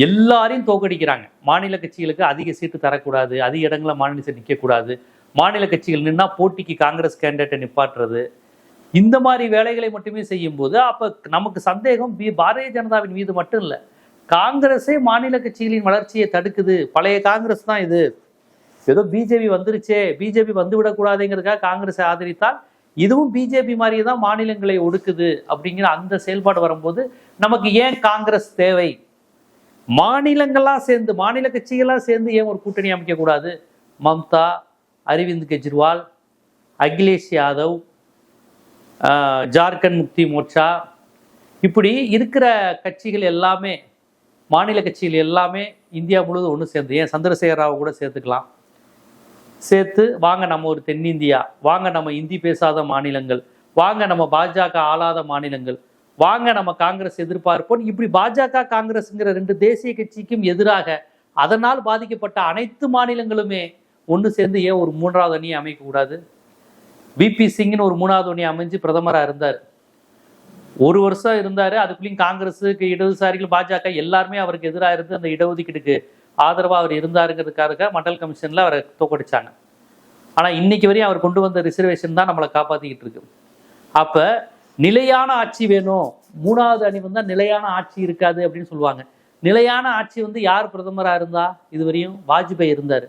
எல்லாரையும் தோக்கடிக்கிறாங்க. மாநில கட்சிகளுக்கு அதிக சீட்டு தரக்கூடாது, அதிக இடங்கள மாநில சீட்டு நிற்கக்கூடாது, மாநில கட்சிகள் நின்னா போட்டிக்கு காங்கிரஸ் கேண்டிடேட்டை நிப்பாட்டுறது, இந்த மாதிரி வேலைகளை மட்டுமே செய்யும் போது அப்ப நமக்கு சந்தேகம் பாரதிய ஜனதாவின் மீது மட்டும் இல்லை, காங்கிரஸே மாநில கட்சிகளின் வளர்ச்சியை தடுக்குது. பழைய காங்கிரஸ் தான் இது. ஏதோ பிஜேபி வந்துருச்சே, பிஜேபி வந்து விடக்கூடாதுங்கிறதுக்காக காங்கிரஸை ஆதரித்தால் இதுவும் பிஜேபி மாதிரியே தான் மாநிலங்களை ஒடுக்குது அப்படிங்கிற அந்த செயல்பாடு வரும்போது நமக்கு ஏன் காங்கிரஸ் தேவை? மாநிலங்கள்லாம் சேர்ந்து, மாநில கட்சிகள்லாம் சேர்ந்து ஏன் ஒரு கூட்டணி அமைக்க கூடாது? மம்தா, அரவிந்த் கெஜ்ரிவால், அகிலேஷ் யாதவ், ஜார்க்கண்ட் முக்தி மோர்ச்சா, இப்படி இருக்கிற கட்சிகள் எல்லாமே, மாநில கட்சிகள் எல்லாமே இந்தியா முழுவதும் ஒன்று சேர்ந்து, ஏன் சந்திரசேகர ராவ் கூட சேர்த்துக்கலாம், சேர்த்து வாங்க நம்ம ஒரு தென்னிந்தியா, வாங்க நம்ம இந்தி பேசாத மாநிலங்கள், வாங்க நம்ம பாஜக ஆளாத மாநிலங்கள், வாங்க நம்ம காங்கிரஸ் எதிர்பார்ப்போம். இப்படி பாஜக காங்கிரஸ்ங்கிற ரெண்டு தேசிய கட்சிக்கும் எதிராக அதனால் பாதிக்கப்பட்ட அனைத்து மாநிலங்களுமே ஒன்று சேர்ந்து ஏன் ஒரு மூன்றாவது அணியை அமைக்கக்கூடாது? விபி சிங்னு ஒரு மூணாவது அணி அமைஞ்சு பிரதமராக இருந்தார். ஒரு வருஷம் இருந்தார். அதுக்குள்ளேயும் காங்கிரஸுக்கு, இடதுசாரிகள், பாஜக எல்லாருமே அவருக்கு எதிராக இருந்து அந்த இடஒதுக்கீட்டுக்கு ஆதரவாக அவர் இருந்தாருங்கிறதுக்காக மண்டல் கமிஷனில் அவரை தோக்கடிச்சாங்க. ஆனால் இன்னைக்கு வரையும் அவர் கொண்டு வந்த ரிசர்வேஷன் தான் நம்மளை காப்பாற்றிக்கிட்டு இருக்கு. அப்போ நிலையான ஆட்சி வேணும், மூணாவது அணி வந்தால் நிலையான ஆட்சி இருக்காது அப்படின்னு சொல்லுவாங்க. நிலையான ஆட்சி யார் பிரதமராக இருந்தா? இதுவரையும் வாஜ்பாய் இருந்தார்.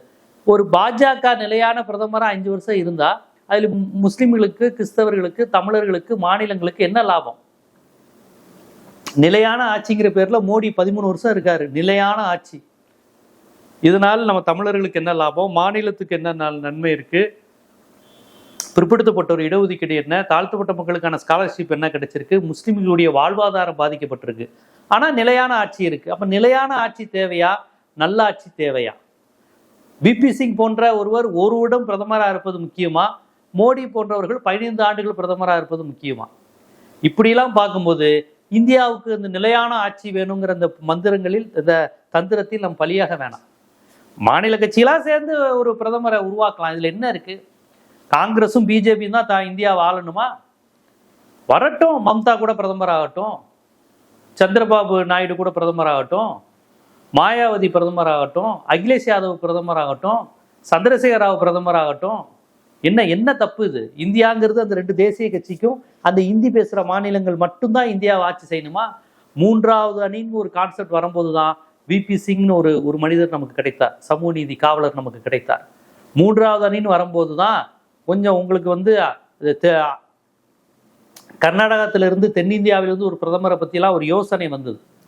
ஒரு பாஜக நிலையான பிரதமராக 5 வருஷம் இருந்தா அதில் முஸ்லிம்களுக்கு, கிறிஸ்தவர்களுக்கு, தமிழர்களுக்கு, மாநிலங்களுக்கு என்ன லாபம்? நிலையான ஆட்சிங்கிற பேர்ல மோடி 13 வருஷம் இருக்காரு. நிலையான ஆட்சி. இதனால் நம்ம தமிழர்களுக்கு என்ன லாபம்? மாநிலத்துக்கு என்ன நன்மை இருக்கு? பிற்படுத்தப்பட்ட ஒரு இடஒதுக்கீடு என்ன? தாழ்த்தப்பட்ட மக்களுக்கான ஸ்காலர்ஷிப் என்ன கிடைச்சிருக்கு? முஸ்லிம்களுடைய வாழ்வாதாரம் பாதிக்கப்பட்டிருக்கு. ஆனா நிலையான ஆட்சி இருக்கு. அப்ப நிலையான ஆட்சி தேவையா, நல்ல ஆட்சி தேவையா? விபி சிங் போன்ற ஒருவர் ஒரு வருடம் பிரதமராக இருப்பது முக்கியமா, மோடி போன்றவர்கள் 15 ஆண்டுகள் பிரதமராக இருப்பது முக்கியமா? இப்படியெல்லாம் பார்க்கும்போது இந்தியாவுக்கு இந்த நிலையான ஆட்சி வேணுங்கிற இந்த மந்திரங்களில், இந்த தந்திரத்தில் நம்ம பலியாக வேணாம். மாநில கட்சிகளாக சேர்ந்து ஒரு பிரதமரை உருவாக்கலாம். இதுல என்ன இருக்கு? காங்கிரஸும் பிஜேபியும் தான் இந்தியாவை ஆளணுமா? வரட்டும், மம்தா கூட பிரதமர் ஆகட்டும், சந்திரபாபு நாயுடு கூட பிரதமர் ஆகட்டும், மாயாவதி பிரதமர் ஆகட்டும், அகிலேஷ் யாதவ் பிரதமர் ஆகட்டும், சந்திரசேகர ராவ் பிரதமர் ஆகட்டும். என்ன தப்பு இது? இந்தியாங்கிறது அந்த ரெண்டு தேசிய கட்சிக்கும் அந்த இந்தி பேசுற மாநிலங்கள் மட்டும்தான் இந்தியாவை ஆட்சி செய்யணுமா? மூன்றாவது அணின்னு ஒரு கான்செப்ட் வரும்போது தான் விபி சிங்னு ஒரு மனிதர் நமக்கு கிடைத்தார், சமூக நீதி காவலர் நமக்கு கிடைத்தார். மூன்றாவது அணின்னு வரும்போது தான் கொஞ்சம் உங்களுக்கு கர்நாடகத்திலிருந்து தென்னிந்தியாவிலிருந்து ஒரு பிரதமரை பற்றிலாம் ஒரு யோசனை வந்தது.